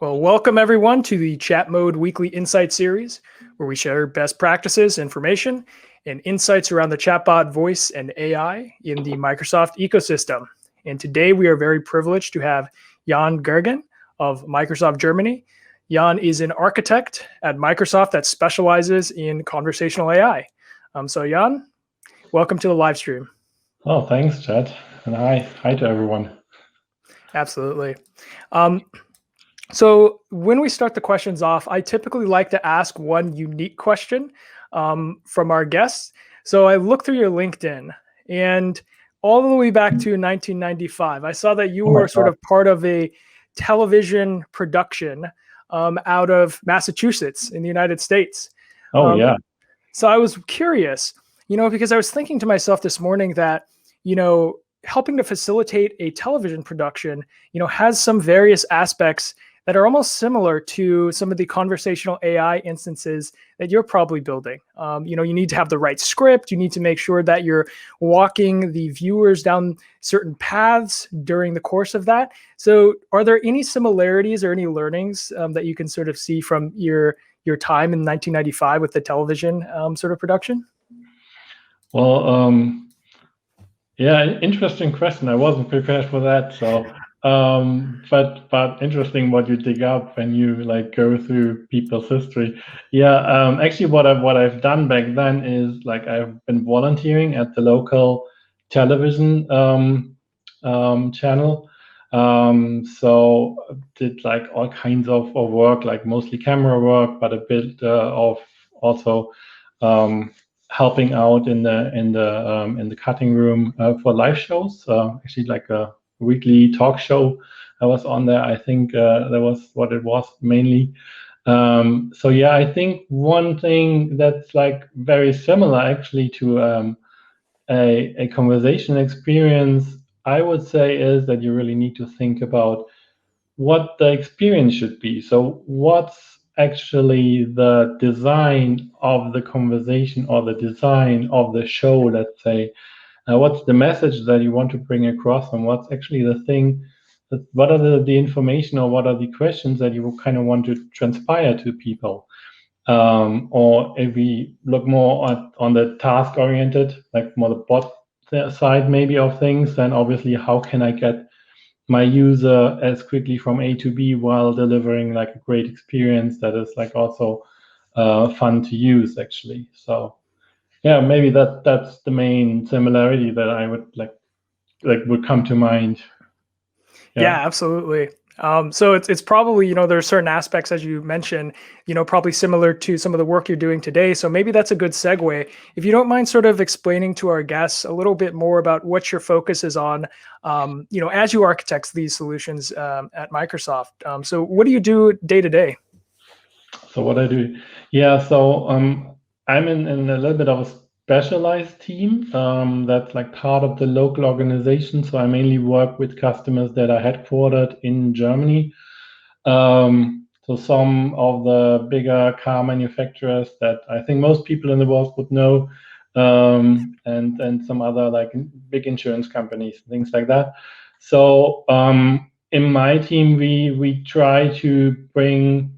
Well, welcome everyone to the Chat Mode Weekly Insight Series, where we share best practices, information, and insights around the chatbot voice and AI in the Microsoft ecosystem. And today we are very privileged to have Jan Görgen of Microsoft Germany. Jan is an architect at Microsoft that specializes in conversational AI. So Jan, welcome to the live stream. Oh, thanks, Chad. And hi to everyone. Absolutely. So when we start the questions off, I typically like to ask one unique question from our guests. So I looked through your LinkedIn, and all the way back to 1995, I saw that you were sort of part of a television production out of Massachusetts in the United States. Oh, yeah. So I was curious, because I was thinking to myself this morning that, helping to facilitate a television production, has some various aspects that are almost similar to some of the conversational AI instances that you're probably building. You need to have the right script. You need to make sure that you're walking the viewers down certain paths during the course of that. So are there any similarities or any learnings that you can sort of see from your time in 1995 with the television sort of production? Well, yeah, interesting question. I wasn't prepared for that. So, but interesting what you dig up when you go through people's history. Yeah, actually, what I've done back then is I've been volunteering at the local television channel. So did all kinds of work, mostly camera work, but a bit of also helping out in the cutting room for live shows. Actually, like a weekly talk show. I was on there. I think that was what it was mainly. So yeah, I think one thing that's very similar actually to a conversation experience, I would say, is that you really need to think about what the experience should be. So what's actually the design of the conversation or the design of the show, let's say. What's the message that you want to bring across, and what's actually the thing, what are the information or what are the questions that you kind of want to transpire to people? Or if we look more on the task oriented, like more the bot side maybe of things, then obviously how can I get my user as quickly from A to B while delivering a great experience that is also fun to use actually. So yeah, maybe that's the main similarity that I would would come to mind. Yeah, absolutely. So it's probably, there are certain aspects, as you mentioned, probably similar to some of the work you're doing today. So maybe that's a good segue. If you don't mind sort of explaining to our guests a little bit more about what your focus is on, as you architect these solutions at Microsoft. So what do you do day to day? So what I do, yeah, so I'm in a little bit of a specialized team that's part of the local organization. So I mainly work with customers that are headquartered in Germany. So some of the bigger car manufacturers that I think most people in the world would know, and some other big insurance companies, things like that. So in my team, we try to bring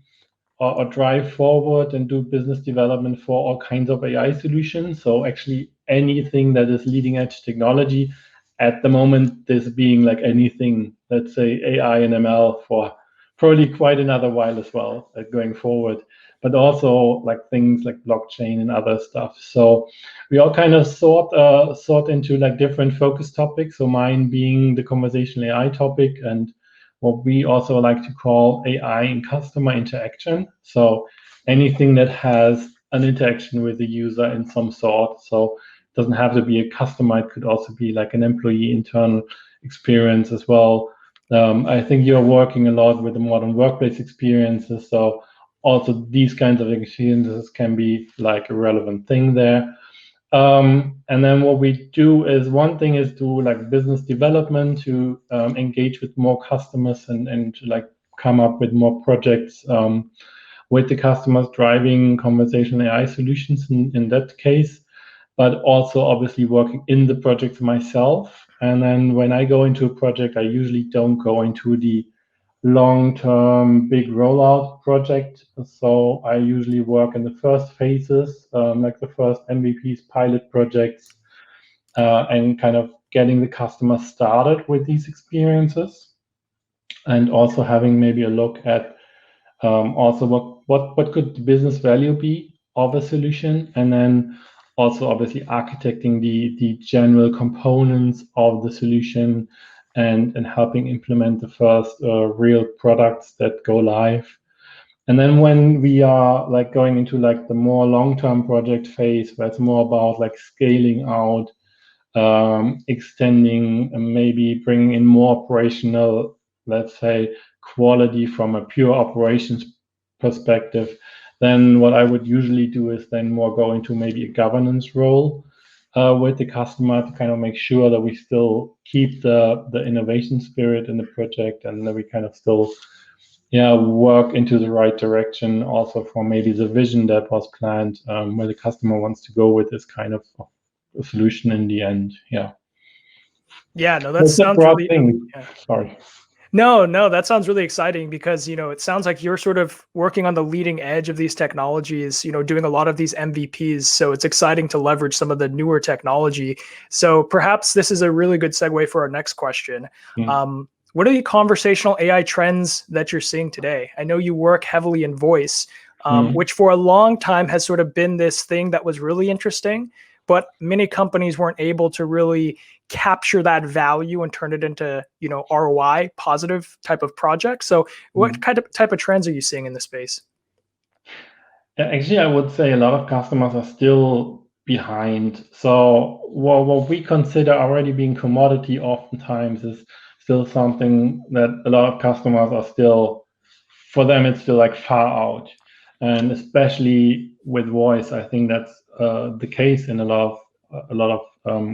or drive forward and do business development for all kinds of AI solutions. So actually anything that is leading edge technology at the moment, this being anything, let's say AI and ML for probably quite another while as well going forward, but also things like blockchain and other stuff. So we all kind of sort into different focus topics. So mine being the conversational AI topic, and what we also like to call AI in customer interaction. So anything that has an interaction with the user in some sort. So it doesn't have to be a customer. It could also be an employee internal experience as well. I think you're working a lot with the modern workplace experiences. So also these kinds of experiences can be a relevant thing there. And then what we do is, one thing is do business development to engage with more customers and to come up with more projects with the customers, driving conversational AI solutions in that case, but also obviously working in the projects myself. And then when I go into a project, I usually don't go into the long-term big rollout project. So I usually work in the first phases, like the first MVPs, pilot projects, and kind of getting the customer started with these experiences, and also having maybe a look at also what could the business value be of a solution, and then also obviously architecting the general components of the solution, and helping implement the first real products that go live. And then when we are like going into like the more long-term project phase, where it's more about like scaling out, extending, and maybe bringing in more operational, let's say, quality from a pure operations perspective, then what I would usually do is then more go into maybe a governance role with the customer to kind of make sure that we still keep the innovation spirit in the project, and that we kind of still work into the right direction also for maybe the vision that was planned, where the customer wants to go with this kind of a solution in the end. Yeah, no, that That's a sounds broad really, thing. yeah. Sorry. No, that sounds really exciting because, it sounds like you're sort of working on the leading edge of these technologies, doing a lot of these MVPs. So it's exciting to leverage some of the newer technology. So perhaps this is a really good segue for our next question. What are the conversational AI trends that you're seeing today? I know you work heavily in voice, which for a long time has sort of been this thing that was really interesting, but many companies weren't able to really capture that value and turn it into, ROI positive type of project. So what kind of type of trends are you seeing in the space? Actually, I would say a lot of customers are still behind. So what we consider already being commodity oftentimes is still something that a lot of customers are still, for them, it's still like far out. And especially with voice, I think that's the case in a lot of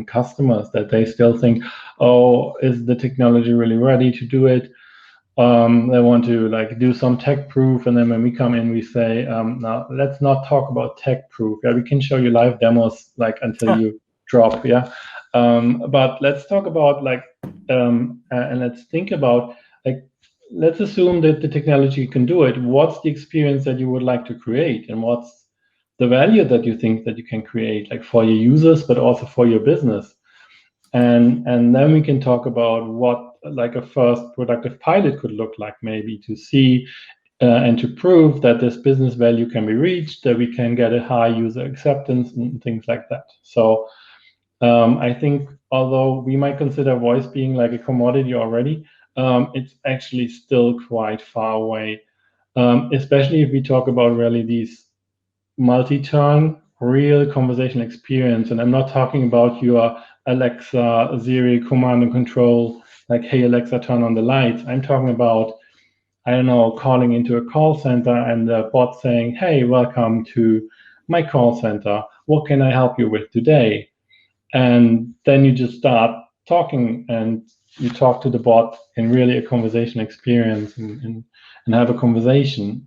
customers, that they still think, oh, is the technology really ready to do it? They want to like do some tech proof, and then when we come in, we say, now let's not talk about tech proof. Yeah, we can show you live demos like until you drop. Yeah, but let's talk about like, and let's think about like, let's assume that the technology can do it. What's the experience that you would like to create, and what's the value that you think that you can create, like for your users, but also for your business? And then we can talk about what like a first productive pilot could look like, maybe to see and to prove that this business value can be reached, that we can get a high user acceptance and things like that. So I think although we might consider voice being like a commodity already, it's actually still quite far away, especially if we talk about really these multi-turn real conversation experience. And I'm not talking about your Alexa, Siri command and control, like, hey, Alexa, turn on the lights. I'm talking about, I don't know, calling into a call center and the bot saying, hey, welcome to my call center. What can I help you with today? And then you just start talking, and you talk to the bot in really a conversation experience, and have a conversation.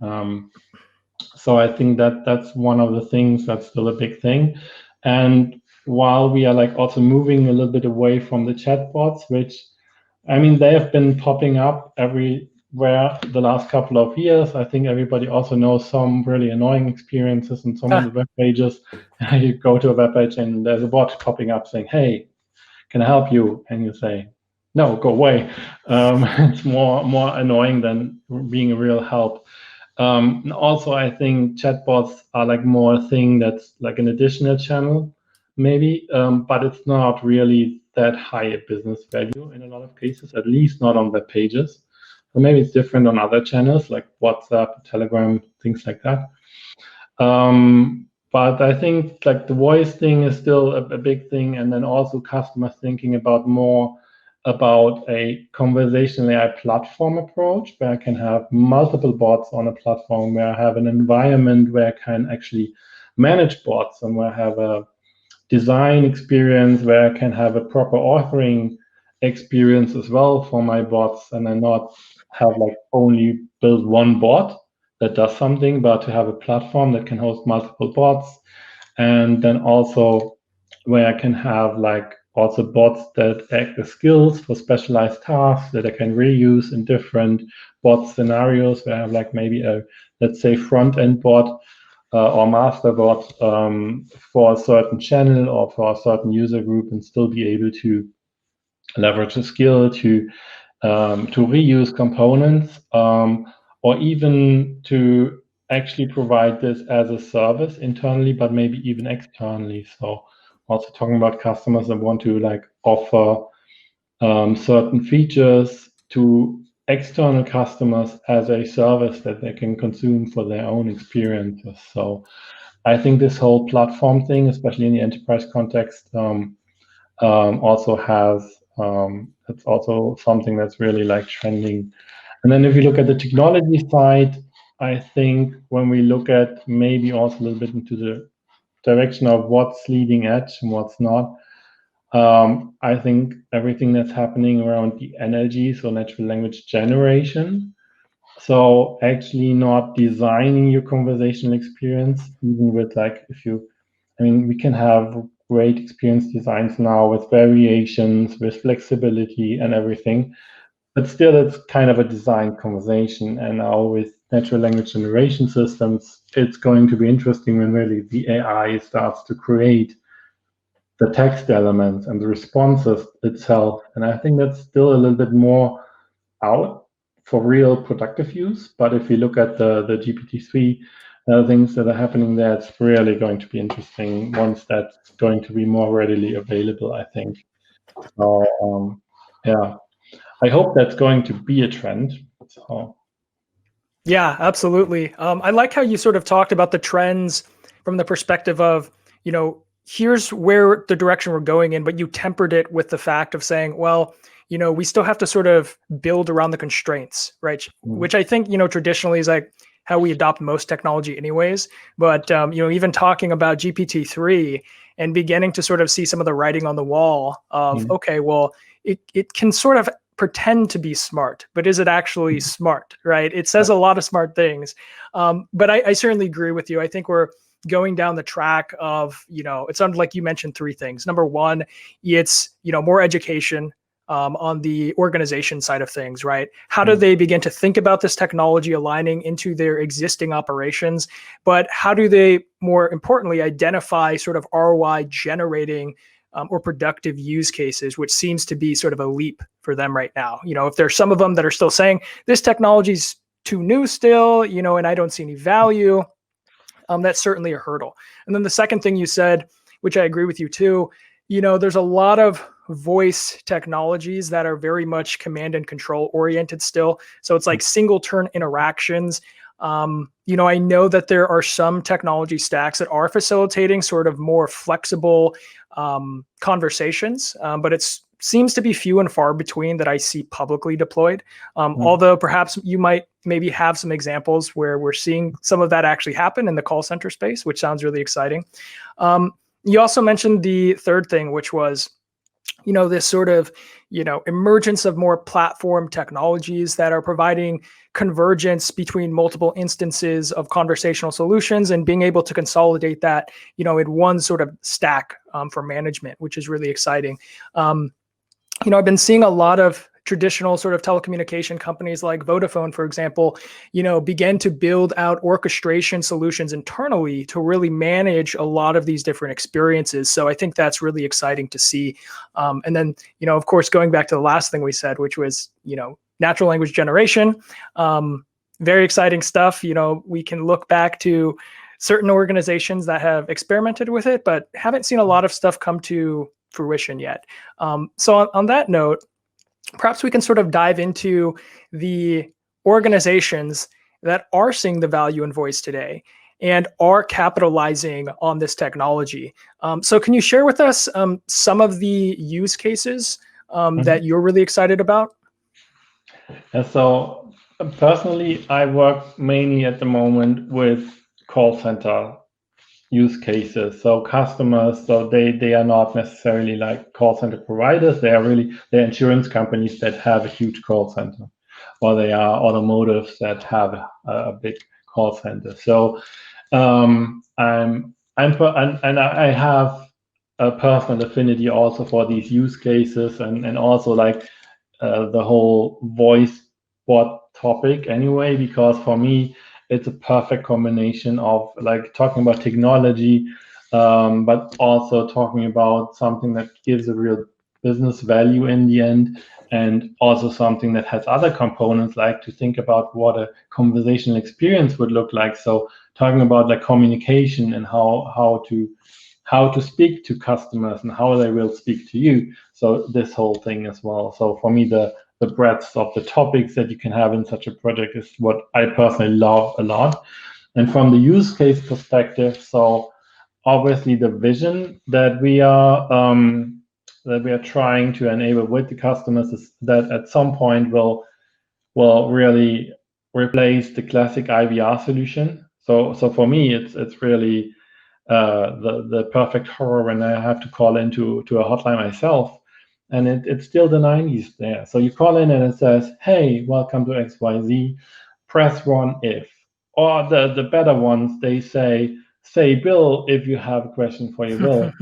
So I think that that's one of the things that's still a big thing. And while we are like also moving a little bit away from the chatbots, which, I mean, they have been popping up everywhere the last couple of years. I think everybody also knows some really annoying experiences on some of the web pages. You go to a web page and there's a bot popping up saying, hey, can I help you? And you say, no, go away. It's more annoying than being a real help. And also, I think chatbots are like more a thing that's like an additional channel, maybe, but it's not really that high a business value in a lot of cases, at least not on web pages. Or maybe it's different on other channels like WhatsApp, Telegram, things like that. But I think like the voice thing is still a big thing, and then also customers thinking about more about a conversational AI platform approach, where I can have multiple bots on a platform, where I have an environment where I can actually manage bots, and where I have a design experience, where I can have a proper authoring experience as well for my bots, and then not have like only build one bot that does something, but to have a platform that can host multiple bots. And then also where I can have like also bots that act as skills for specialized tasks that I can reuse in different bot scenarios where I have like maybe a, let's say, front-end bot or master bot for a certain channel or for a certain user group, and still be able to leverage a skill to reuse components, or even to actually provide this as a service internally, but maybe even externally. So also talking about customers that want to like offer certain features to external customers as a service that they can consume for their own experiences. So I think this whole platform thing, especially in the enterprise context, also has it's also something that's really like trending. And then if you look at the technology side, I think when we look at maybe also a little bit into the direction of what's leading edge and what's not, I think everything that's happening around the NLG, so natural language generation. So actually not designing your conversational experience, even with like, I mean, we can have great experience designs now with variations, with flexibility and everything, but still it's kind of a design conversation. And now with natural language generation systems, it's going to be interesting when really the AI starts to create the text elements and the responses itself. And I think that's still a little bit more out for real productive use. But if you look at the GPT-3 things that are happening there, it's really going to be interesting once that's going to be more readily available, I think. So yeah, I hope that's going to be a trend. So Yeah, absolutely. I like how you sort of talked about the trends from the perspective of, here's where the direction we're going in, but you tempered it with the fact of saying, well, we still have to sort of build around the constraints, right? Which I think, traditionally is like how we adopt most technology anyways. But, even talking about GPT-3 and beginning to sort of see some of the writing on the wall of, okay, well, it can sort of pretend to be smart, but is it actually smart, right? It says a lot of smart things. But I certainly agree with you. I think we're going down the track of, it sounded like you mentioned three things. Number one, it's, more education on the organization side of things, right? How do they begin to think about this technology aligning into their existing operations? But how do they, more importantly, identify sort of ROI generating or productive use cases, which seems to be sort of a leap for them right now. If there's some of them that are still saying this technology's too new still, and I don't see any value, that's certainly a hurdle. And then the second thing you said, which I agree with you too, there's a lot of voice technologies that are very much command and control oriented still. So it's like single turn interactions. I know that there are some technology stacks that are facilitating sort of more flexible conversations, but it seems to be few and far between that I see publicly deployed. Although perhaps you might maybe have some examples where we're seeing some of that actually happen in the call center space, which sounds really exciting. You also mentioned the third thing, which was this sort of, emergence of more platform technologies that are providing convergence between multiple instances of conversational solutions and being able to consolidate that, in one sort of stack for management, which is really exciting. I've been seeing a lot of traditional sort of telecommunication companies like Vodafone, for example, begin to build out orchestration solutions internally to really manage a lot of these different experiences. So I think that's really exciting to see. And then, of course, going back to the last thing we said, which was, natural language generation, very exciting stuff. We can look back to certain organizations that have experimented with it, but haven't seen a lot of stuff come to fruition yet. So on that note, perhaps we can sort of dive into the organizations that are seeing the value in voice today and are capitalizing on this technology. So can you share with us some of the use cases that you're really excited about? And so personally, I work mainly at the moment with call center use cases. So customers, so they are not necessarily like call center providers. They're insurance companies that have a huge call center, or they are automotives that have a big call center. So I have a personal affinity also for these use cases, and also like the whole voice bot topic anyway, because for me it's a perfect combination of like talking about technology, but also talking about something that gives a real business value in the end, and also something that has other components, like to think about what a conversational experience would look like. So talking about like communication and how to speak to customers and how they will speak to you. So this whole thing as well. So for me, the breadth of the topics that you can have in such a project is what I personally love a lot. And from the use case perspective, so obviously the vision that we are trying to enable with the customers is that at some point will really replace the classic IVR solution. So for me, it's really the perfect horror when I have to call into a hotline myself, and it's still the 90s there. So you call in and it says, "Hey, welcome to XYZ. Press one if." Or the better ones, they say Bill if you have a question for your Bill,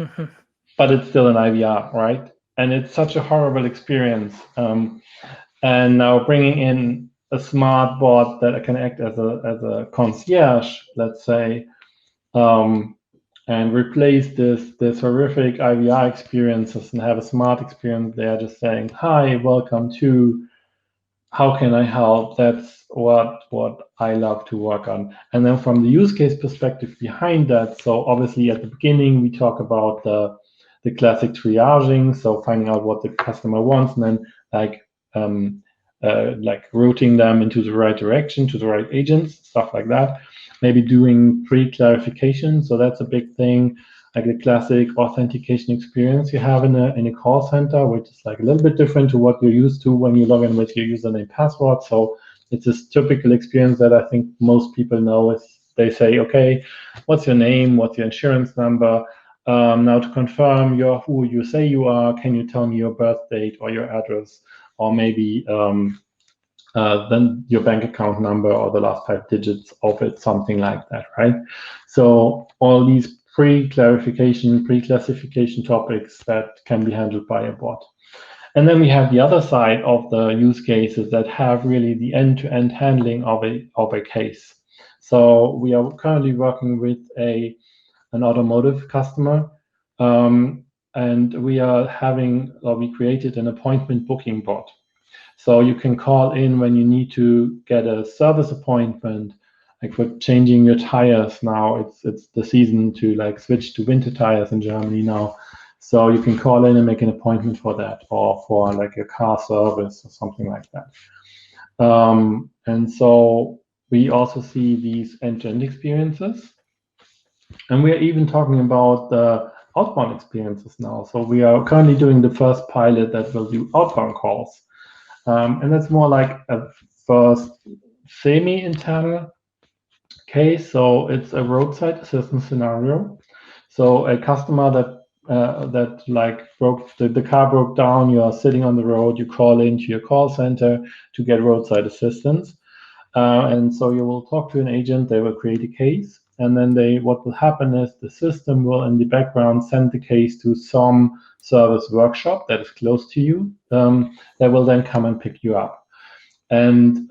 but it's still an IVR, right? And it's such a horrible experience. And now bringing in a smart bot that can act as a concierge, let's say, um, and replace this horrific IVR experiences and have a smart experience there, just saying, "Hi, welcome to, how can I help?" That's what I love to work on. And then from the use case perspective behind that, so obviously at the beginning we talk about the classic triaging, so finding out what the customer wants, and then um, like routing them into the right direction to the right agents, stuff like that. Maybe doing pre-clarification, so that's a big thing, like the classic authentication experience you have in a call center, which is like a little bit different to what you're used to when you log in with your username password. So it's this typical experience that I think most people know. Is they say, "Okay, what's your name? What's your insurance number? Now to confirm you're who you say you are, can you tell me your birth date or your address, or maybe then your bank account number or the last 5 digits of it," something like that, right? So all these pre-clarification, pre-classification topics that can be handled by a bot. And then we have the other side of the use cases that have really the end-to-end handling of a case. So we are currently working with an automotive customer, and we created an appointment booking bot. So you can call in when you need to get a service appointment, like for changing your tires. Now it's the season to like switch to winter tires in Germany now. So you can call in and make an appointment for that, or for like a car service or something like that. And so we also see these end-to-end experiences. And we are even talking about the outbound experiences now. So we are currently doing the first pilot that will do outbound calls. And that's more like a first semi-internal case. So it's a roadside assistance scenario. So a customer that like the car broke down, you are sitting on the road, you call into your call center to get roadside assistance. And so you will talk to an agent, they will create a case, and then what will happen is the system will in the background send the case to some service workshop that is close to you, that will then come and pick you up. And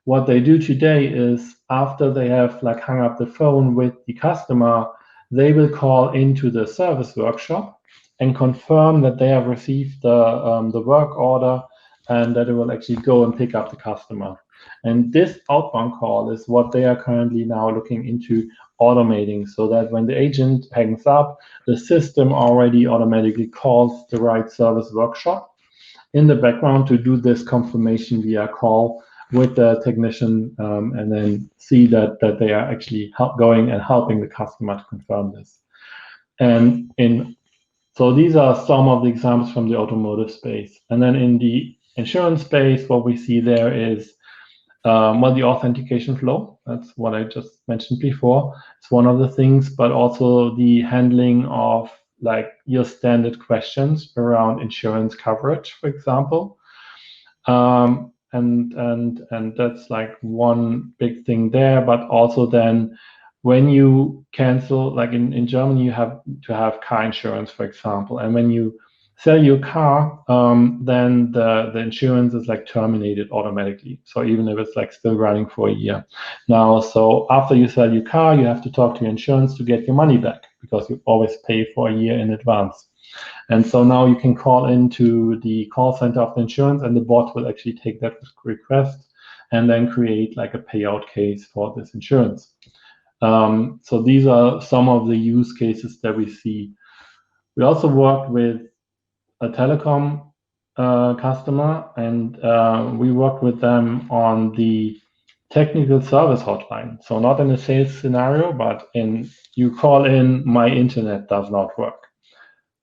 what they do today is, after they have like hung up the phone with the customer, they will call into the service workshop and confirm that they have received the work order, and that it will actually go and pick up the customer. And this outbound call is what they are currently now looking into automating, so that when the agent hangs up, the system already automatically calls the right service workshop in the background to do this confirmation via call with the technician, and then see that they are actually going and helping the customer to confirm this. And so these are some of the examples from the automotive space. And then in the insurance space, what we see there is the authentication flow. That's what I just mentioned before. It's one of the things, but also the handling of like your standard questions around insurance coverage, for example. And that's like one big thing there, but also then when you cancel, like in Germany, you have to have car insurance, for example, and when you sell your car, then the insurance is like terminated automatically. So even if it's like still running for a year. Now, so after you sell your car, you have to talk to your insurance to get your money back because you always pay for a year in advance. And so now you can call into the call center of the insurance, and the bot will actually take that request and then create like a payout case for this insurance. So these are some of the use cases that we see. We also worked with a telecom customer, and we worked with them on the technical service hotline. So not in a sales scenario, but in you call in, my internet does not work.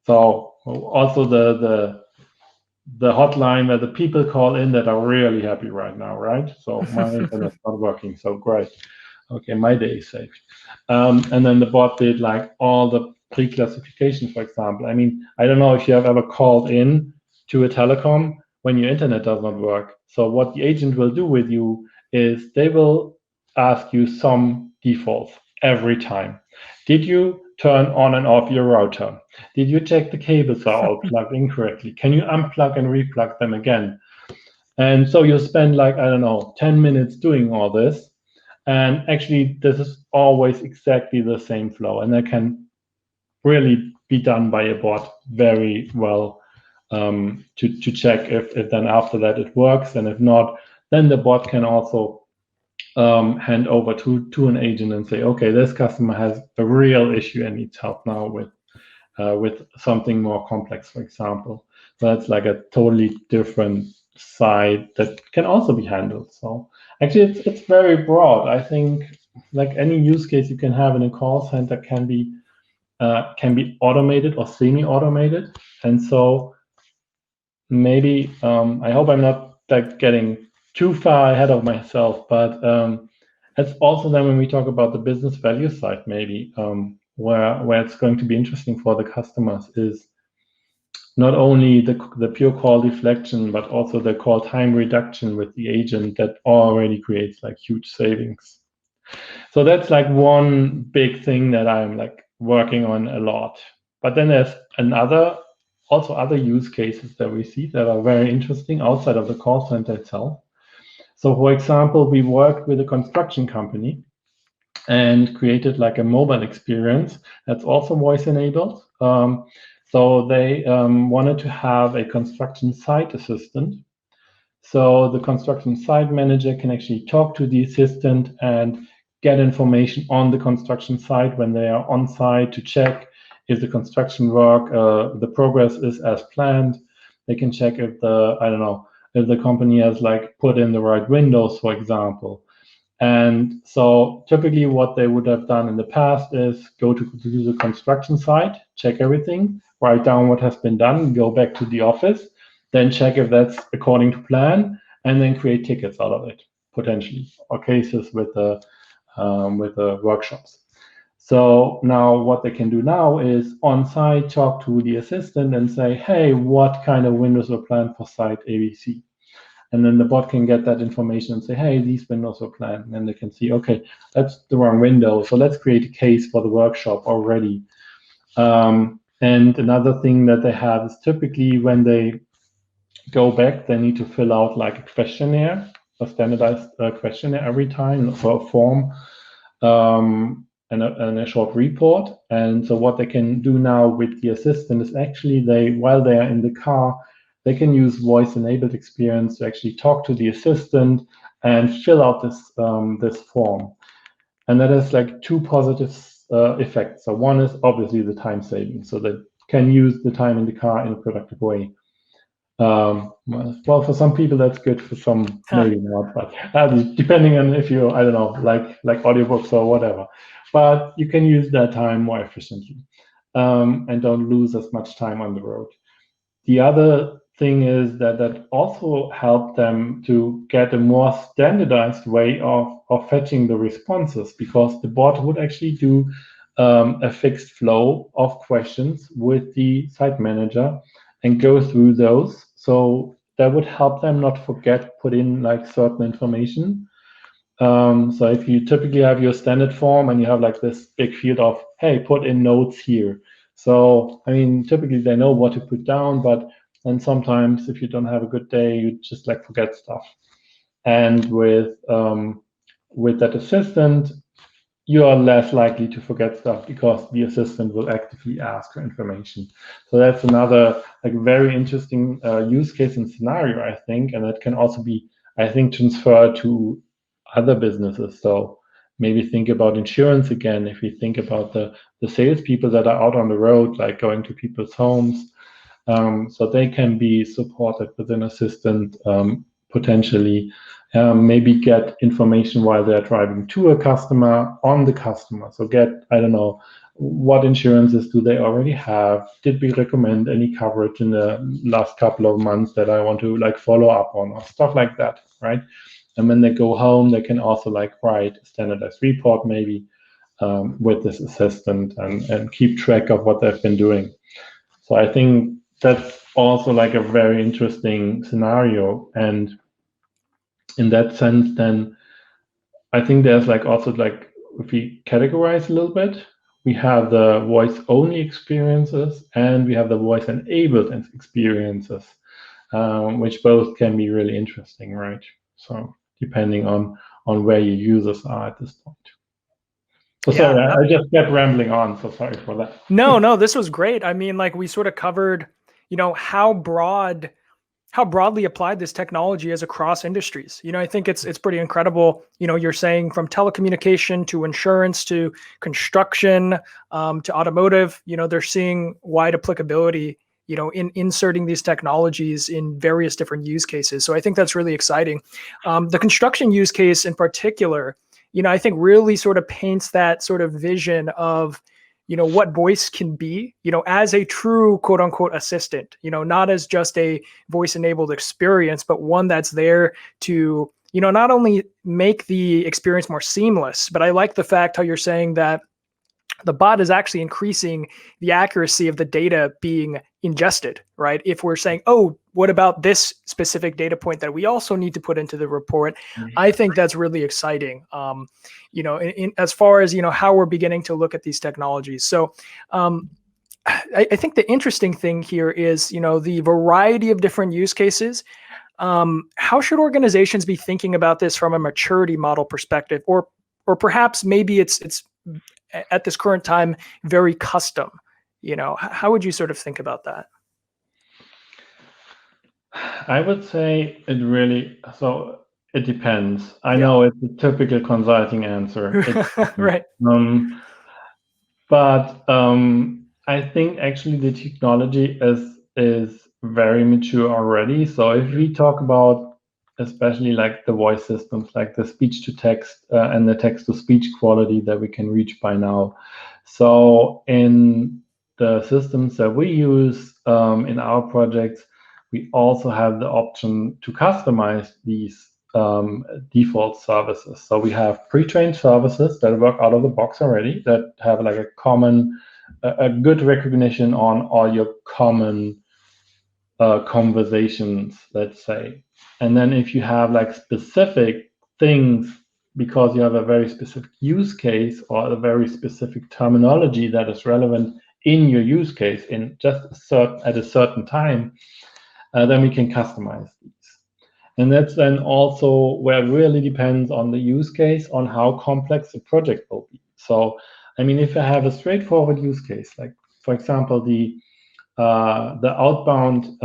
So also the hotline where the people call in that are really happy right now, right? So my internet's not working, so great. Okay, my day is saved. And then the bot did like all the pre-classification, for example. I mean, I don't know if you have ever called in to a telecom when your internet does not work. So what the agent will do with you is they will ask you some defaults every time. Did you turn on and off your router? Did you check the cables are all plugged in correctly? Can you unplug and replug them again? And so you spend like, I don't know, 10 minutes doing all this. And actually, this is always exactly the same flow. And that can really be done by a bot very well to check if then after that it works. And if not, then the bot can also hand over to an agent and say, okay, this customer has a real issue and needs help now with something more complex, for example. So that's like a totally different side that can also be handled. So actually, it's very broad. I think like any use case you can have in a call center can be automated or semi-automated. And so maybe I hope I'm not like getting too far ahead of myself, but it's also then when we talk about the business value side, maybe where it's going to be interesting for the customers is not only the pure call deflection, but also the call time reduction with the agent that already creates like huge savings. So that's like one big thing that I'm like working on a lot. But then there's also other use cases that we see that are very interesting outside of the call center itself. So for example, we worked with a construction company and created like a mobile experience that's also voice enabled. So they wanted to have a construction site assistant. So the construction site manager can actually talk to the assistant and get information on the construction site when they are on site to check if the construction work, the progress is as planned. They can check if I don't know, if the company has like put in the right windows, for example. And so typically what they would have done in the past is go to the construction site, check everything, write down what has been done, go back to the office, then check if that's according to plan, and then create tickets out of it, potentially, or cases with the workshops. So now what they can do now is on site talk to the assistant and say, hey, what kind of windows were planned for site ABC? And then the bot can get that information and say, hey, these windows are planned. And then they can see, okay, that's the wrong window. So let's create a case for the workshop already. And another thing that they have is typically when they go back, they need to fill out like a questionnaire, a standardized questionnaire every time for a form and a short report. And so what they can do now with the assistant is actually while they are in the car, they can use voice-enabled experience to actually talk to the assistant and fill out this form. And that has like two positive effects. So one is obviously the time saving. So they can use the time in the car in a productive way. Well, for some people that's good. For some, maybe not. But depending on if you, I don't know, like audiobooks or whatever. But you can use that time more efficiently and don't lose as much time on the road. The other thing is that also helped them to get a more standardized way of fetching the responses, because the bot would actually do a fixed flow of questions with the site manager and go through those. So that would help them not forget, put in like certain information. So if you typically have your standard form and you have like this big field of, hey, put in notes here. So, I mean, typically they know what to put down, but then sometimes if you don't have a good day, you just like forget stuff. And with that assistant, you are less likely to forget stuff because the assistant will actively ask for information. So that's another like very interesting use case and scenario, I think, and that can also be, I think, transferred to other businesses. So maybe think about insurance again. If we think about the salespeople that are out on the road, like going to people's homes, so they can be supported with an assistant, potentially. Maybe get information while they're driving to a customer on the customer. So get, I don't know, what insurances do they already have? Did we recommend any coverage in the last couple of months that I want to like follow up on, or stuff like that, right? And when they go home, they can also like write a standardized report maybe, with this assistant, and keep track of what they've been doing. So I think that's also like a very interesting scenario. And in that sense, then I think there's like also like, if we categorize a little bit, we have the voice only experiences and we have the voice enabled experiences, which both can be really interesting, right? So depending on where your users are at this point. So Yeah. sorry, I just kept rambling on. So sorry for that. No, this was great. I mean, like we sort of covered, how broadly applied this technology is across industries. I think it's pretty incredible. You're saying from telecommunication to insurance to construction, to automotive. They're seeing wide applicability. In inserting these technologies in various different use cases. So I think that's really exciting. The construction use case in particular, I think really sort of paints that sort of vision of what voice can be, as a true quote unquote assistant, not as just a voice enabled experience, but one that's there to, not only make the experience more seamless, but I like the fact how you're saying that the bot is actually increasing the accuracy of the data being ingested, right? If we're saying, oh, what about this specific data point that we also need to put into the report? I think that's really exciting. As far as, how we're beginning to look at these technologies. So I think the interesting thing here is, the variety of different use cases. How should organizations be thinking about this from a maturity model perspective, or perhaps maybe it's at this current time very custom? How would you sort of think about that? I would say it depends. I Yeah. know it's a typical consulting answer. Right. But I think actually the technology is very mature already. So if we talk about especially like the voice systems, like the speech to text and the text to speech quality that we can reach by now. So in the systems that we use in our projects, we also have the option to customize these default services. So we have pre-trained services that work out of the box already, that have like a good recognition on all your common conversations, let's say. And then if you have like specific things, because you have a very specific use case or a very specific terminology that is relevant in your use case in just at a certain time, then we can customize these. And that's then also where it really depends on the use case, on how complex the project will be. So, I mean, if I have a straightforward use case, like for example, the outbound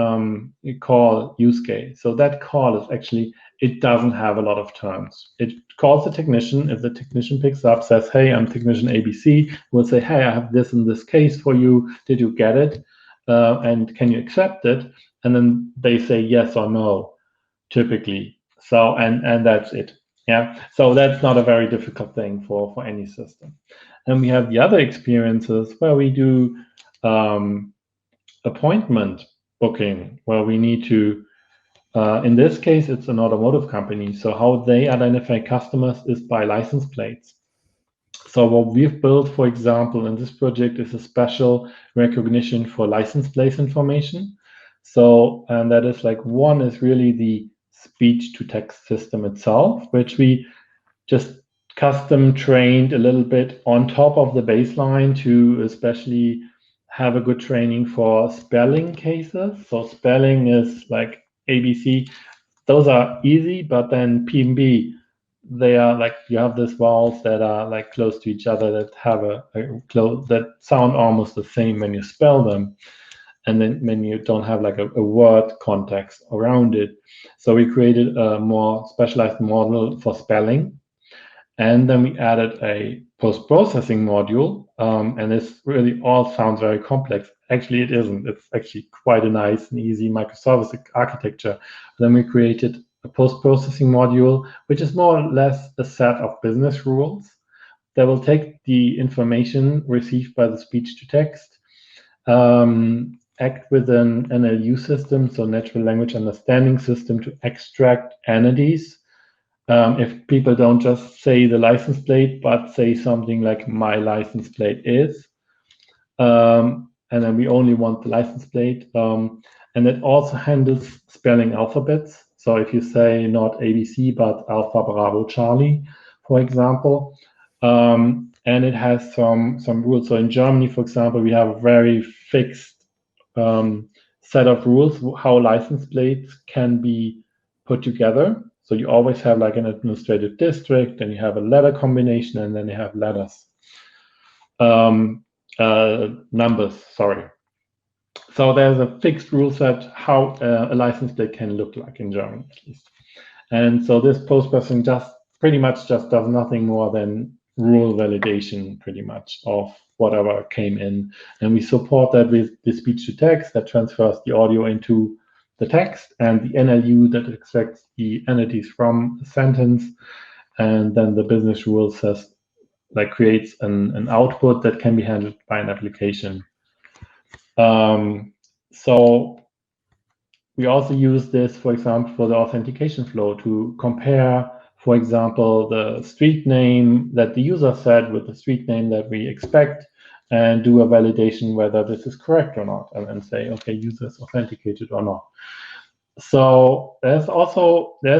call use case. So that call is actually, it doesn't have a lot of terms. It calls the technician. If the technician picks up, says, hey, I'm technician ABC, we'll say, hey, I have this in this case for you. Did you get it? And can you accept it? And then they say yes or no, typically. So, and that's it. Yeah. So that's not a very difficult thing for any system. And we have the other experiences where we do appointment booking, where we need to, in this case, it's an automotive company. So how they identify customers is by license plates. So what we've built, for example, in this project is a special recognition for license plate information. So, and that is like, one is really the speech to text system itself, which we just custom trained a little bit on top of the baseline to especially have a good training for spelling cases. So spelling is like ABC. Those are easy, but then PMB, they are like, you have these vowels that are like close to each other that have that sound almost the same when you spell them, and then when you don't have like a word context around it. So we created a more specialized model for spelling, and then we added a post-processing module, and this really all sounds very complex. Actually, it isn't. It's actually quite a nice and easy microservice architecture. Then we created a post-processing module, which is more or less a set of business rules that will take the information received by the speech-to-text, act with an NLU system, so natural language understanding system, to extract entities. If people don't just say the license plate, but say something like my license plate is, and then we only want the license plate. And it also handles spelling alphabets. So if you say not ABC, but Alpha Bravo Charlie, for example, and it has some rules. So in Germany, for example, we have a very fixed set of rules how license plates can be put together. So you always have like an administrative district, and you have a letter combination, and then you have letters, numbers, sorry. So there's a fixed rule set how a license plate can look like in German, at least. And so this post-processing just pretty much just does nothing more than rule validation, pretty much, of whatever came in. And we support that with the speech-to-text that transfers the audio into the text, and the NLU that extracts the entities from a sentence. And then the business rule says, like, creates an output that can be handled by an application. So we also use this, for example, for the authentication flow to compare, for example, the street name that the user said with the street name that we expect, and do a validation whether this is correct or not, and then say, okay, user is authenticated or not. So there's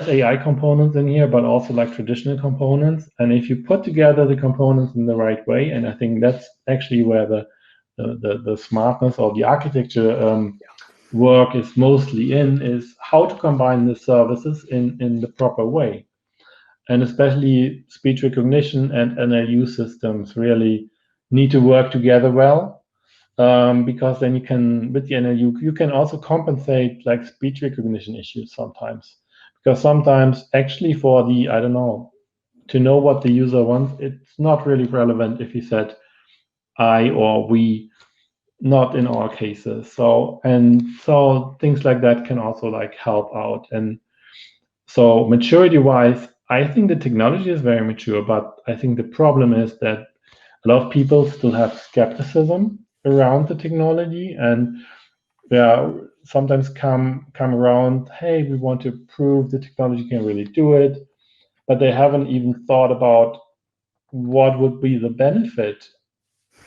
AI components in here, but also like traditional components. And if you put together the components in the right way, and I think that's actually where the smartness or the architecture work is mostly in, is how to combine the services in the proper way. And especially speech recognition and NLU systems really need to work together well, because then you can, with the NLU, you can also compensate like speech recognition issues sometimes. Because sometimes actually for the, I don't know, to know what the user wants, it's not really relevant if he said I or we, not in all cases. So things like that can also like help out. And so maturity wise, I think the technology is very mature, but I think the problem is that a lot of people still have skepticism around the technology, and sometimes come around, hey, we want to prove the technology can really do it, but they haven't even thought about what would be the benefit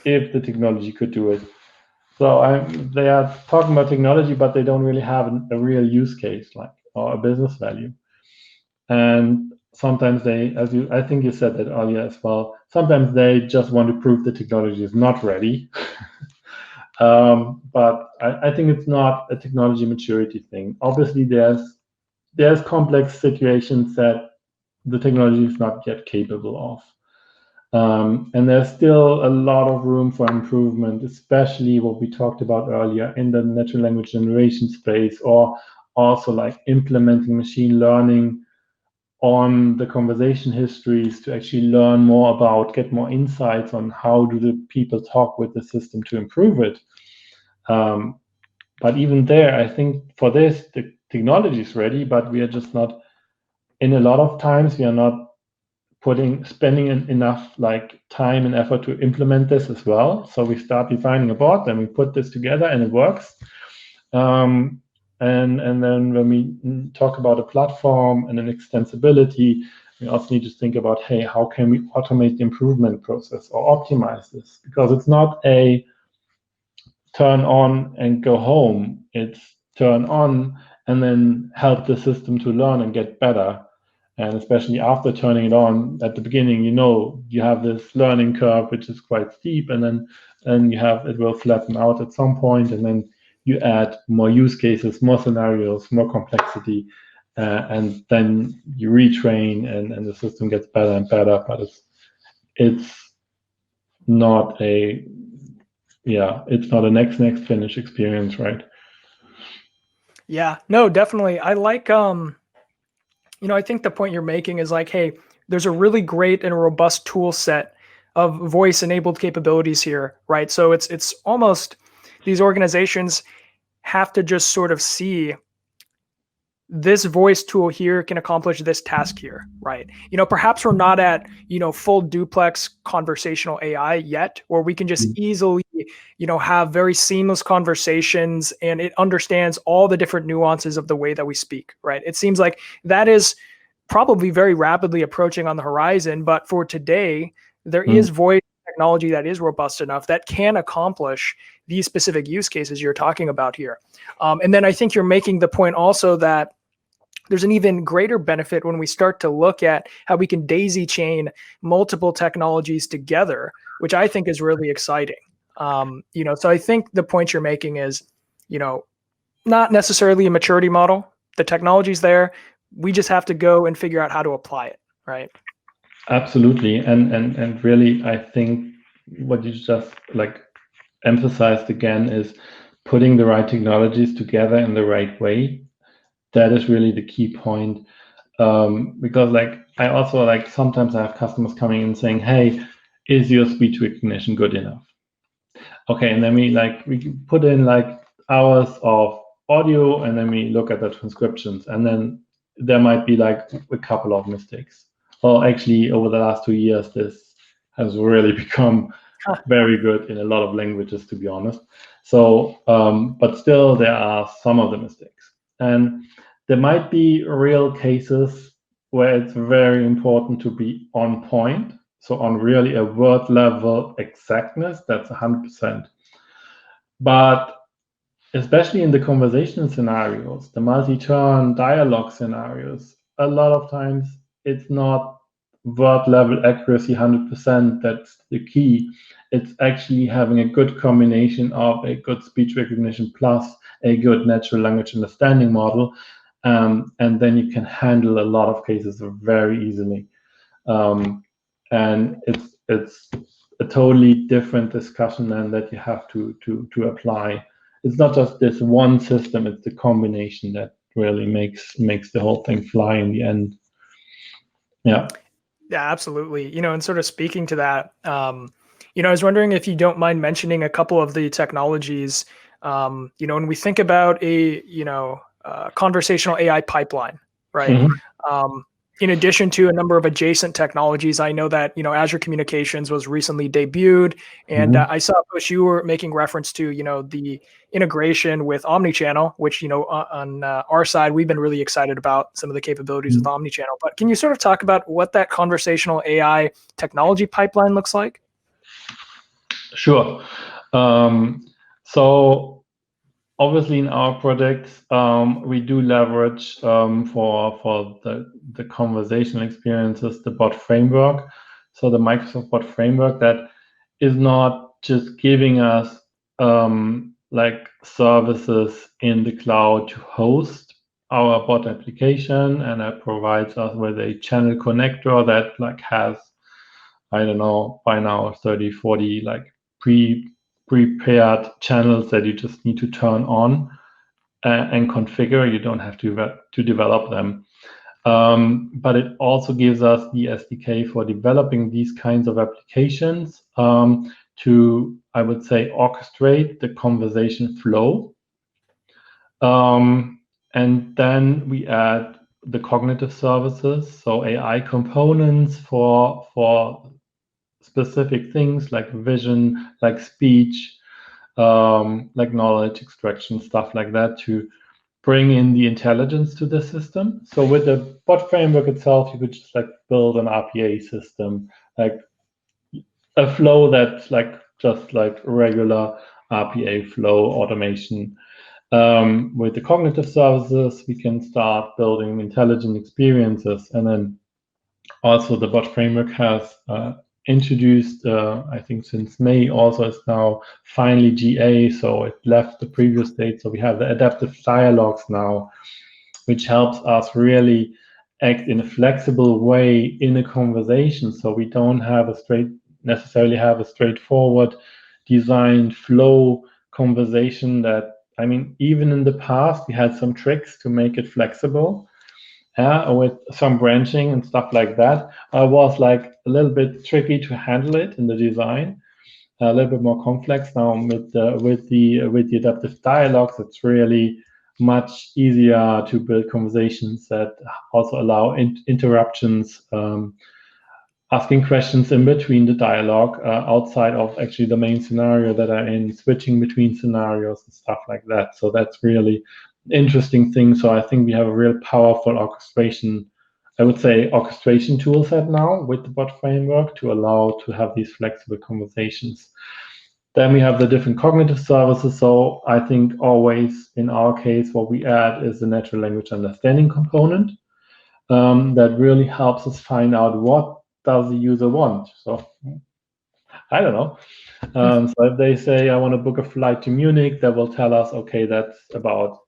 if the technology could do it. So they are talking about technology, but they don't really have a real use case, like, or a business value. And sometimes they, I think you said that earlier as well, sometimes they just want to prove the technology is not ready. But I think it's not a technology maturity thing. Obviously, there's complex situations that the technology is not yet capable of. And there's still a lot of room for improvement, especially what we talked about earlier in the natural language generation space, or also like implementing machine learning on the conversation histories to actually learn more about, get more insights on how do the people talk with the system to improve it. But even there, I think for this, the technology is ready, but we are just not, in a lot of times, we are not spending enough like time and effort to implement this as well. So we start defining a bot, then we put this together and it works. And then when we talk about a platform and an extensibility, we also need to think about, hey, how can we automate the improvement process or optimize this? Because it's not a turn on and go home. It's turn on and then help the system to learn and get better. And especially after turning it on at the beginning, you have this learning curve, which is quite steep, and then it will flatten out at some point, and then you add more use cases, more scenarios, more complexity, and then you retrain, and the system gets better and better. But it's not a it's not a next finish experience, right? Yeah, no, definitely. I like I think the point you're making is like, hey, there's a really great and robust tool set of voice enabled capabilities here, right? So it's almost these organizations have to just sort of see this voice tool here can accomplish this task here, right? Perhaps we're not at, full duplex conversational AI yet, or we can just easily, have very seamless conversations and it understands all the different nuances of the way that we speak, right? It seems like that is probably very rapidly approaching on the horizon, but for today, there is voice technology that is robust enough that can accomplish these specific use cases you're talking about here. And then I think you're making the point also that there's an even greater benefit when we start to look at how we can daisy chain multiple technologies together, which I think is really exciting. So I think the point you're making is, not necessarily a maturity model. The technology's there. We just have to go and figure out how to apply it, right? Absolutely, and really, I think what you just emphasized again is putting the right technologies together in the right way. That is really the key point. Because I also sometimes I have customers coming in saying, "Hey, is your speech recognition good enough?" Okay, and then we put in hours of audio, and then we look at the transcriptions, and then there might be a couple of mistakes. Well, actually, over the last 2 years, this has really become very good in a lot of languages, to be honest. So, but still, there are some of the mistakes, and there might be real cases where it's very important to be on point. So on really a word level exactness, that's 100%. But especially in the conversational scenarios, the multi-turn dialogue scenarios, a lot of times it's not word level accuracy 100% that's the key. It's actually having a good combination of a good speech recognition plus a good natural language understanding model, and then you can handle a lot of cases very easily. And it's a totally different discussion than that you have to apply. It's not just this one system, it's the combination that really makes the whole thing fly in the end. Yeah. Yeah, absolutely. And sort of speaking to that, I was wondering if you don't mind mentioning a couple of the technologies, when we think about a, conversational AI pipeline, right? In addition to a number of adjacent technologies, I know that, Azure Communications was recently debuted, and I saw a post you were making reference to, the integration with Omnichannel, which, on our side, we've been really excited about some of the capabilities with Omnichannel. But can you sort of talk about what that conversational AI technology pipeline looks like? Sure. So obviously, in our projects, we do leverage for the conversational experiences the bot framework. So the Microsoft bot framework that is not just giving us services in the cloud to host our bot application, and that provides us with a channel connector that has, I don't know, by now 30, 40 prepared channels that you just need to turn on and configure. You don't have to develop them. But it also gives us the SDK for developing these kinds of applications to, I would say, orchestrate the conversation flow. And then we add the cognitive services, so AI components for specific things like vision, like speech, like knowledge extraction, stuff like that, to bring in the intelligence to the system. So with the bot framework itself, you could just build an RPA system, like a flow that's just like regular RPA flow automation. With the cognitive services, we can start building intelligent experiences. And then also the bot framework has introduced, I think since May, also is now finally GA. So it left the previous state. So we have the adaptive dialogues now, which helps us really act in a flexible way in a conversation. So we don't have necessarily have a straightforward designed flow conversation that, I mean, even in the past, we had some tricks to make it flexible with some branching and stuff like that. Was like a little bit tricky to handle it in the design, a little bit more complex. Now with the adaptive dialogues, it's really much easier to build conversations that also allow interruptions, asking questions in between the dialogue, outside of actually the main scenario that I'm in, switching between scenarios and stuff like that. So that's really interesting thing. So I think we have a real powerful orchestration, I would say, orchestration tool set now with the bot framework to allow to have these flexible conversations. Then we have the different cognitive services. So I think always in our case, what we add is the natural language understanding component, that really helps us find out what does the user want. So I don't know. So if they say, I want to book a flight to Munich, that will tell us, okay, that's about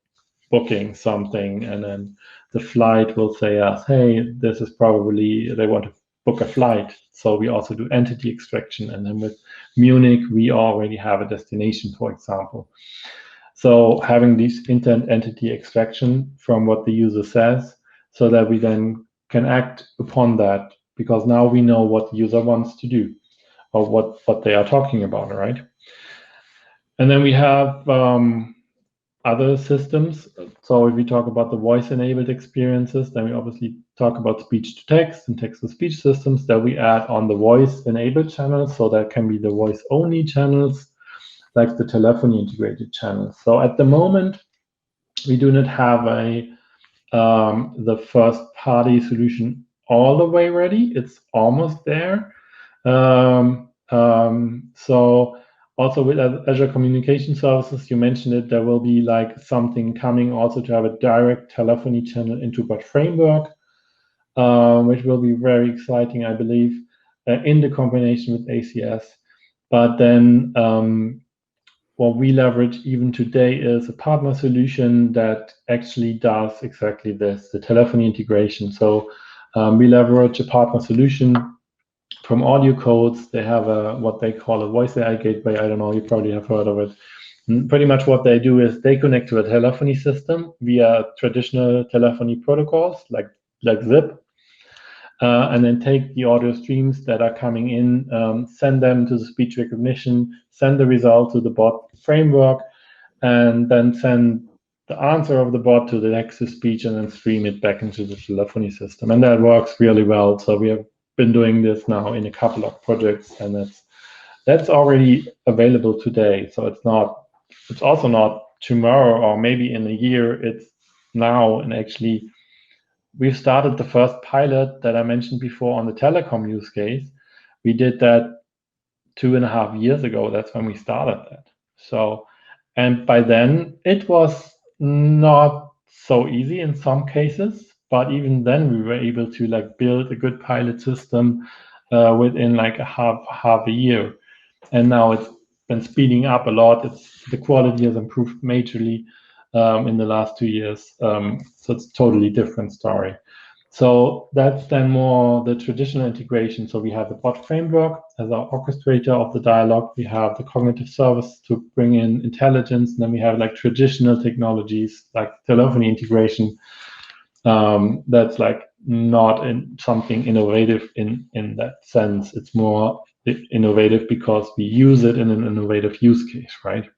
booking something. And then the flight will say us, hey, this is probably, they want to book a flight. So we also do entity extraction. And then with Munich, we already have a destination, for example. So having this intent entity extraction from what the user says, so that we then can act upon that, because now we know what the user wants to do or what they are talking about, right? And then we have other systems. So if we talk about the voice-enabled experiences, then we obviously talk about speech-to-text and text-to-speech systems that we add on the voice-enabled channels. So that can be the voice-only channels, like the telephony integrated channels. So at the moment, we do not have the first-party solution all the way ready. It's almost there. So also with Azure Communication Services, you mentioned it, there will be like something coming also to have a direct telephony channel into bot framework, which will be very exciting, I believe, in the combination with ACS. But then what we leverage even today is a partner solution that actually does exactly this, the telephony integration. So we leverage a partner solution from Audio Codes. They have what they call a voice AI gateway. I don't know, you probably have heard of it. And pretty much what they do is they connect to a telephony system via traditional telephony protocols like ZIP, and then take the audio streams that are coming in, send them to the speech recognition, send the result to the bot framework, and then send the answer of the bot to the text-to-speech and then stream it back into the telephony system. And that works really well. So we have been doing this now in a couple of projects, and that's already available today. So it's also not tomorrow or maybe in a year, it's now. And actually, we've started the first pilot that I mentioned before on the telecom use case. We did that 2.5 years ago. That's when we started that. So, and by then it was not so easy in some cases, but even then we were able to like build a good pilot system within like a half a year. And now it's been speeding up a lot. The quality has improved majorly in the last 2 years. So it's a totally different story. So that's then more the traditional integration. So we have the bot framework as our orchestrator of the dialogue. We have the cognitive service to bring in intelligence. And then we have like traditional technologies like telephony integration. That's like not something innovative in that sense. It's more innovative because we use it in an innovative use case, right?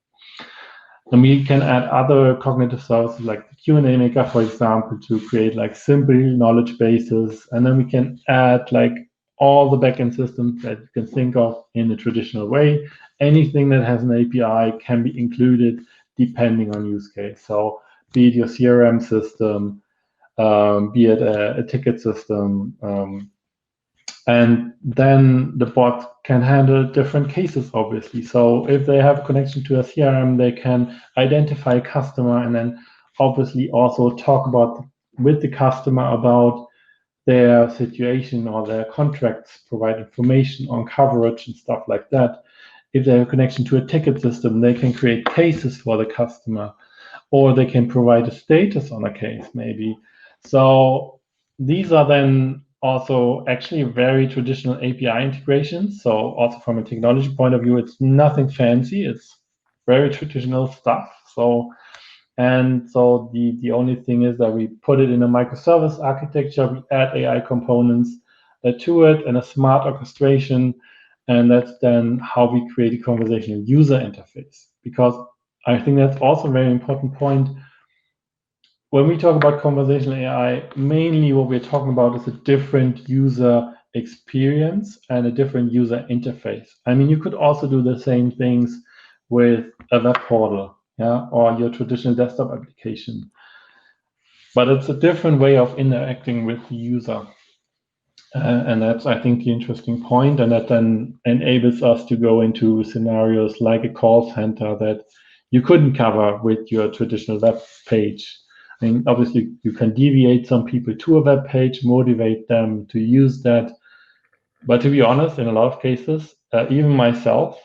And we can add other cognitive services like the Q&A maker, for example, to create like simple knowledge bases. And then we can add like all the backend systems that you can think of in a traditional way. Anything that has an API can be included depending on use case. So be it your CRM system, be it a ticket system, And then the bot can handle different cases, obviously. So if they have a connection to a CRM, they can identify a customer and then obviously also talk with the customer about their situation or their contracts, provide information on coverage and stuff like that. If they have a connection to a ticket system, they can create cases for the customer, or they can provide a status on a case, maybe. So these are then also actually very traditional API integrations. So also from a technology point of view, it's nothing fancy. It's very traditional stuff. So the only thing is that we put it in a microservice architecture, we add AI components to it and a smart orchestration, and that's then how we create a conversational user interface. Because I think that's also a very important point. When we talk about conversational AI, mainly what we're talking about is a different user experience and a different user interface. I mean, you could also do the same things with a web portal, yeah, or your traditional desktop application. But it's a different way of interacting with the user. And that's, I think, the interesting point, and that then enables us to go into scenarios like a call center that you couldn't cover with your traditional web page. I mean, obviously, you can deviate some people to a web page, motivate them to use that. But to be honest, in a lot of cases, even myself,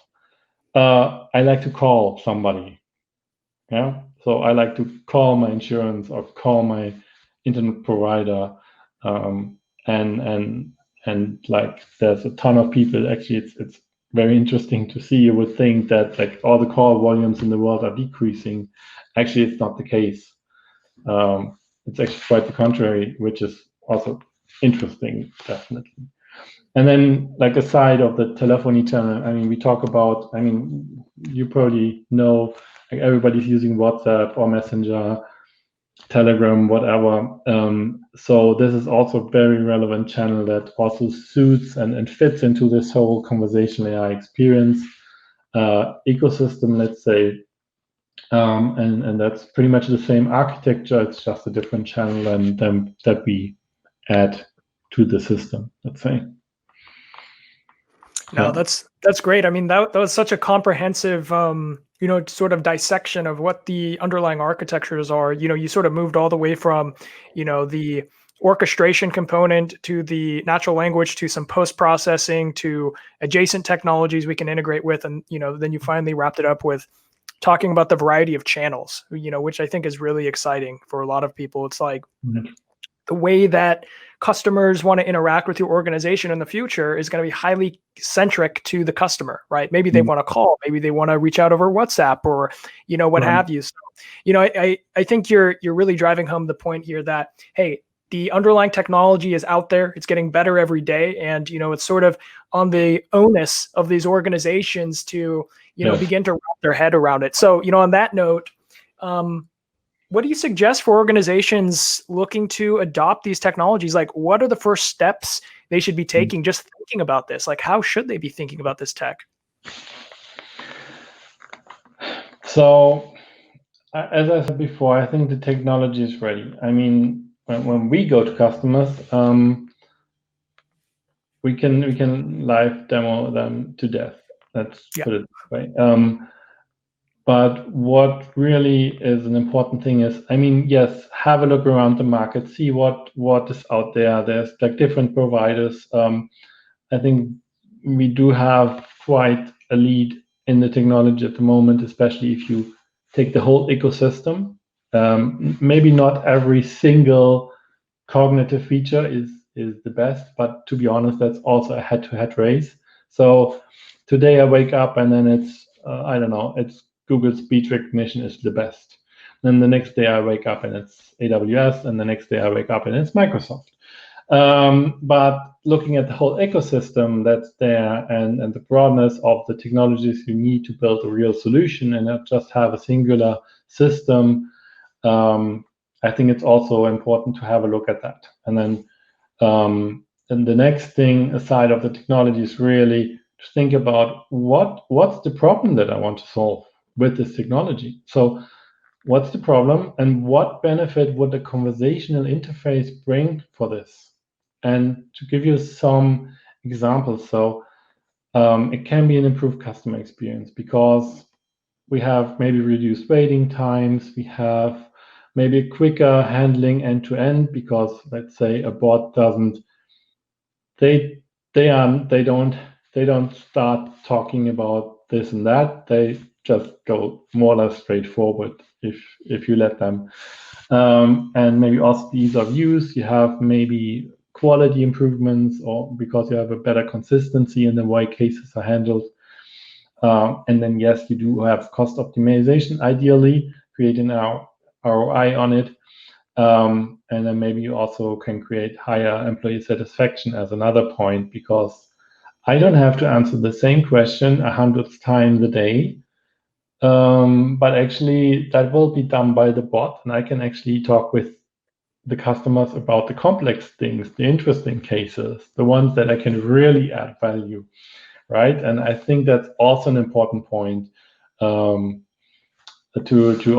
I like to call somebody. Yeah, so I like to call my insurance or call my internet provider, um, and like there's a ton of people. Actually, it's very interesting to see. You would think that like all the call volumes in the world are decreasing. Actually, it's not the case. It's actually quite the contrary, which is also interesting, definitely. And then, like aside of the telephony channel, I mean, we talk about. I mean, you probably know, like everybody's using WhatsApp or Messenger, Telegram, whatever. So this is also a very relevant channel that also suits and fits into this whole conversational AI experience ecosystem, let's say. And that's pretty much the same architecture. It's just a different channel and that we add to the system, let's say. No, Yeah. that's great. I mean, that was such a comprehensive, sort of dissection of what the underlying architectures are. You know, you sort of moved all the way from, the orchestration component to the natural language to some post processing to adjacent technologies we can integrate with, and then you finally wrapped it up with talking about the variety of channels. Which I think is really exciting for a lot of people. It's like the way that customers want to interact with your organization in the future is going to be highly centric to the customer, right? Maybe they want to call, maybe they want to reach out over WhatsApp or, what have you. So, I think you're really driving home the point here that, hey, the underlying technology is out there. It's getting better every day. And, it's sort of on the onus of these organizations to, begin to wrap their head around it. So, on that note, what do you suggest for organizations looking to adopt these technologies? Like, what are the first steps they should be taking just thinking about this? Like, how should they be thinking about this tech? So, as I said before, I think the technology is ready. I mean, when we go to customers, we can live demo them to death. Let's put it that way. But what really is an important thing is, I mean, yes, have a look around the market, see what is out there. There's like different providers. I think we do have quite a lead in the technology at the moment, especially if you take the whole ecosystem. Maybe not every single cognitive feature is the best, but to be honest, that's also a head-to-head race. So today I wake up and then it's I don't know, it's Google speech recognition is the best. Then the next day I wake up and it's AWS, and the next day I wake up and it's Microsoft. But looking at the whole ecosystem that's there and the broadness of the technologies you need to build a real solution and not just have a singular system, I think it's also important to have a look at that. And then and the next thing aside of the technology is really to think about what's the problem that I want to solve with this technology. So what's the problem and what benefit would a conversational interface bring for this? And to give you some examples. So it can be an improved customer experience because we have maybe reduced waiting times. We have maybe quicker handling end to end because let's say a bot doesn't they they don't start talking about this and that. They just go more or less straightforward if you let them. And maybe also the ease of use. You have maybe quality improvements, or because you have a better consistency in the way cases are handled. And then yes, you do have cost optimization, ideally creating our ROI on it. And then maybe you also can create higher employee satisfaction as another point, because I don't have to answer the same question 100 times a day. But actually that will be done by the bot, and I can actually talk with the customers about the complex things, the interesting cases, the ones that I can really add value, right? And I think that's also an important point, to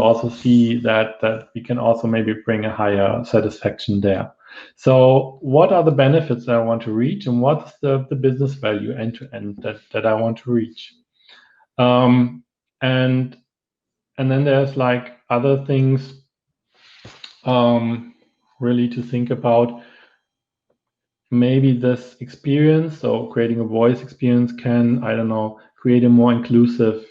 also see that we can also maybe bring a higher satisfaction there. So what are the benefits that I want to reach, and what's the business value end to end that I want to reach? And then there's like other things really to think about. Maybe this experience, so creating a voice experience, can, I don't know, create a more inclusive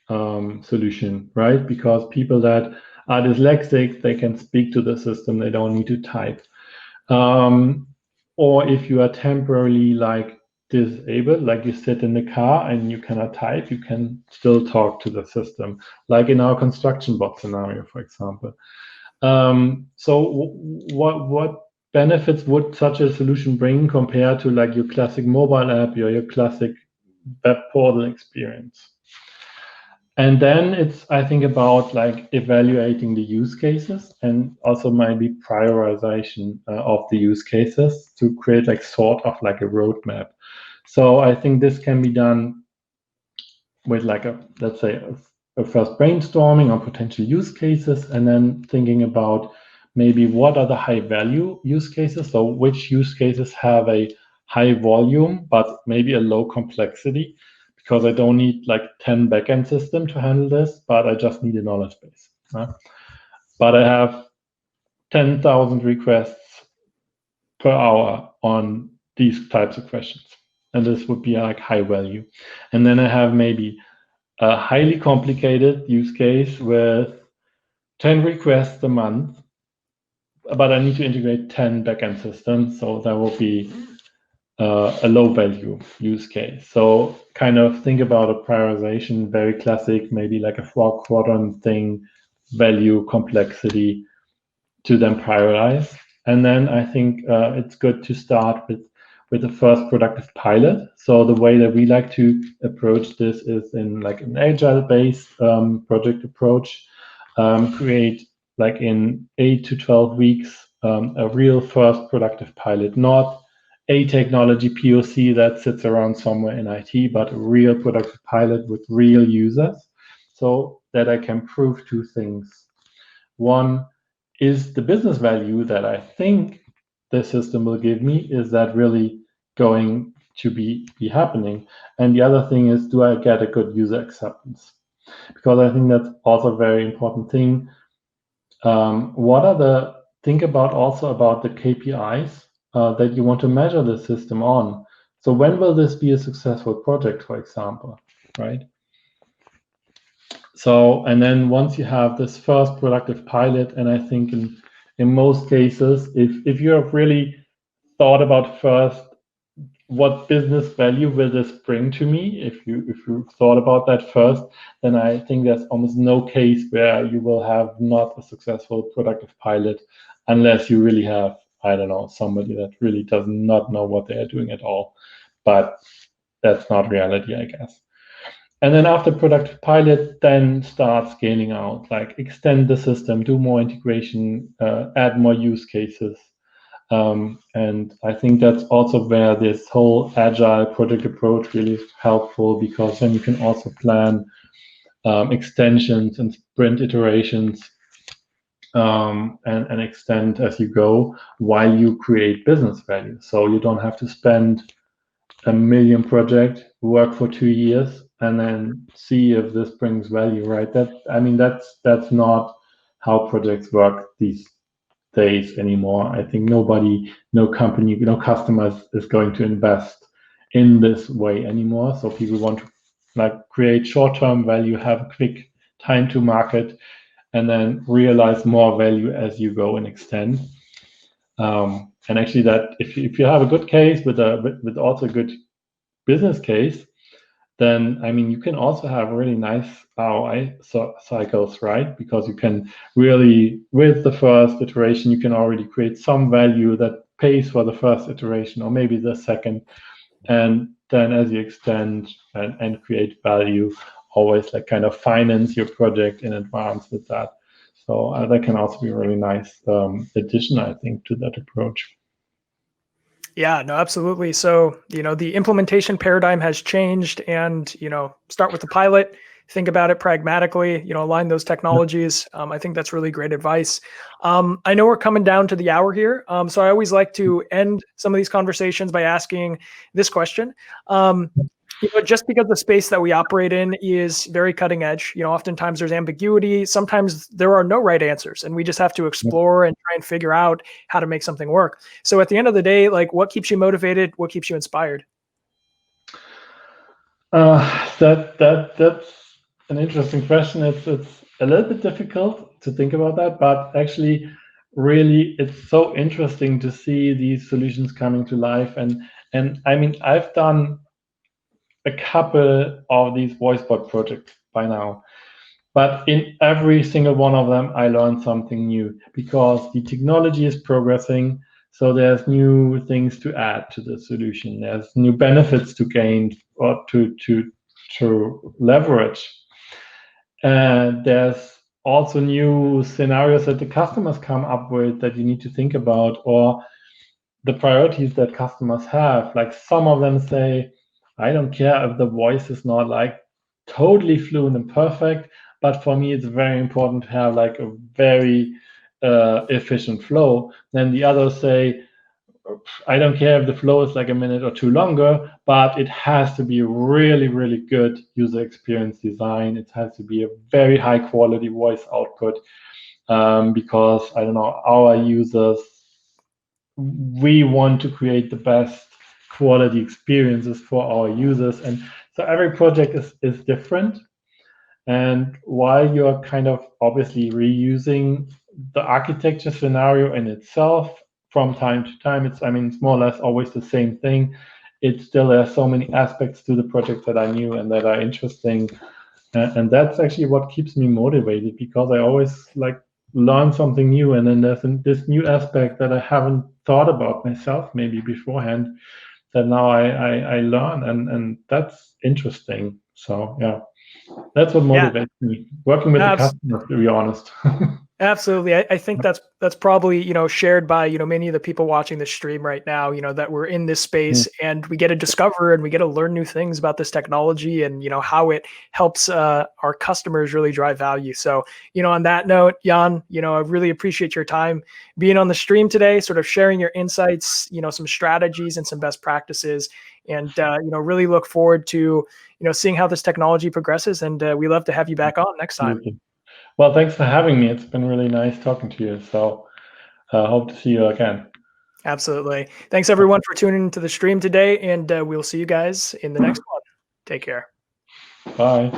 solution, right? Because people that are dyslexic, they can speak to the system, they don't need to type. Or if you are temporarily like disabled, like you sit in the car and you cannot type, you can still talk to the system, like in our construction bot scenario, for example. So what benefits would such a solution bring compared to like your classic mobile app or your classic web portal experience? And then it's, I think, about like evaluating the use cases and also maybe prioritization of the use cases to create like sort of like a roadmap. So I think this can be done with like a, let's say, a first brainstorming on potential use cases, and then thinking about maybe what are the high value use cases. So which use cases have a high volume but maybe a low complexity, because I don't need like 10 backend system to handle this, but I just need a knowledge base. But I have 10,000 requests per hour on these types of questions, and this would be like high value. And then I have maybe a highly complicated use case with 10 requests a month, but I need to integrate 10 backend systems, so that will be a low value use case. So kind of think about a prioritization, very classic, maybe like a 4-quadrant thing, value, complexity, to then prioritize. And then I think it's good to start with the first productive pilot. So the way that we like to approach this is in like an agile-based project approach. Create like in 8 to 12 weeks a real first productive pilot, not a technology POC that sits around somewhere in IT, but a real productive pilot with real users, so that I can prove two things. One, is the business value that I think the system will give me, is that really going to be happening? And the other thing is, do I get a good user acceptance? Because I think that's also a very important thing. Think about also about the KPIs that you want to measure the system on. So when will this be a successful project, for example, right? So, and then once you have this first productive pilot, and I think in most cases, if you have really thought about first, what business value will this bring to me? If you thought about that first, then I think there's almost no case where you will have not a successful productive pilot, unless you really have, I don't know, somebody that really does not know what they are doing at all. But that's not reality, I guess. And then after productive pilot, then start scaling out, like extend the system, do more integration, add more use cases. And I think that's also where this whole agile project approach really is helpful, because then you can also plan extensions and sprint iterations, and extend as you go while you create business value. So you don't have to spend a million project, work for 2 years, and then see if this brings value, right? That's not how projects work these days anymore. I think nobody, no company, no customers is going to invest in this way anymore. So people want to like create short-term value, have a quick time to market, and then realize more value as you go and extend. And actually, that if you have a good case with also a good business case, then you can also have really nice ROI cycles, right? Because you can really, with the first iteration, you can already create some value that pays for the first iteration or maybe the second. And then as you extend and create value, always like kind of finance your project in advance with that. So that can also be a really nice addition, I think, to that approach. Yeah, no, absolutely. So, the implementation paradigm has changed and, start with the pilot, think about it pragmatically, align those technologies. I think that's really great advice. I know we're coming down to the hour here. So I always like to end some of these conversations by asking this question. Just because the space that we operate in is very cutting edge, oftentimes there's ambiguity. Sometimes there are no right answers, and we just have to explore and try and figure out how to make something work. So at the end of the day, like, what keeps you motivated? What keeps you inspired? That's an interesting question. It's a little bit difficult to think about that, but actually, really, it's so interesting to see these solutions coming to life. And I've done a couple of these voice bot projects by now, but in every single one of them, I learned something new because the technology is progressing. So there's new things to add to the solution. There's new benefits to gain or to leverage. And there's also new scenarios that the customers come up with that you need to think about, or the priorities that customers have. Like some of them say, I don't care if the voice is not like totally fluent and perfect, but for me, it's very important to have like a very efficient flow. Then the others say, I don't care if the flow is like a minute or two longer, but it has to be really, really good user experience design. It has to be a very high quality voice output because I don't know, our users, we want to create the best quality experiences for our users. And so every project is different. And while you're kind of obviously reusing the architecture scenario in itself from time to time, it's more or less always the same thing. It still has so many aspects to the project that are new and that are interesting. And that's actually what keeps me motivated because I always like learn something new. And then there's this new aspect that I haven't thought about myself maybe beforehand that now I learn. And that's interesting. So, yeah. That's what Yeah, motivates me. Working with the no, customers, to be honest. absolutely. I think that's probably, shared by, many of the people watching the stream right now, that we're in this Mm, space and we get to discover and we get to learn new things about this technology and, how it helps our customers really drive value. So, on that note, Jan, I really appreciate your time being on the stream today, sort of sharing your insights, some strategies and some best practices. And, really look forward to, seeing how this technology progresses. And we love to have you back on next time. absolutely. Well, thanks for having me. It's been really nice talking to you. So, hope to see you again. Absolutely. Thanks everyone for tuning into the stream today, and we'll see you guys in the next one. Take care. Bye.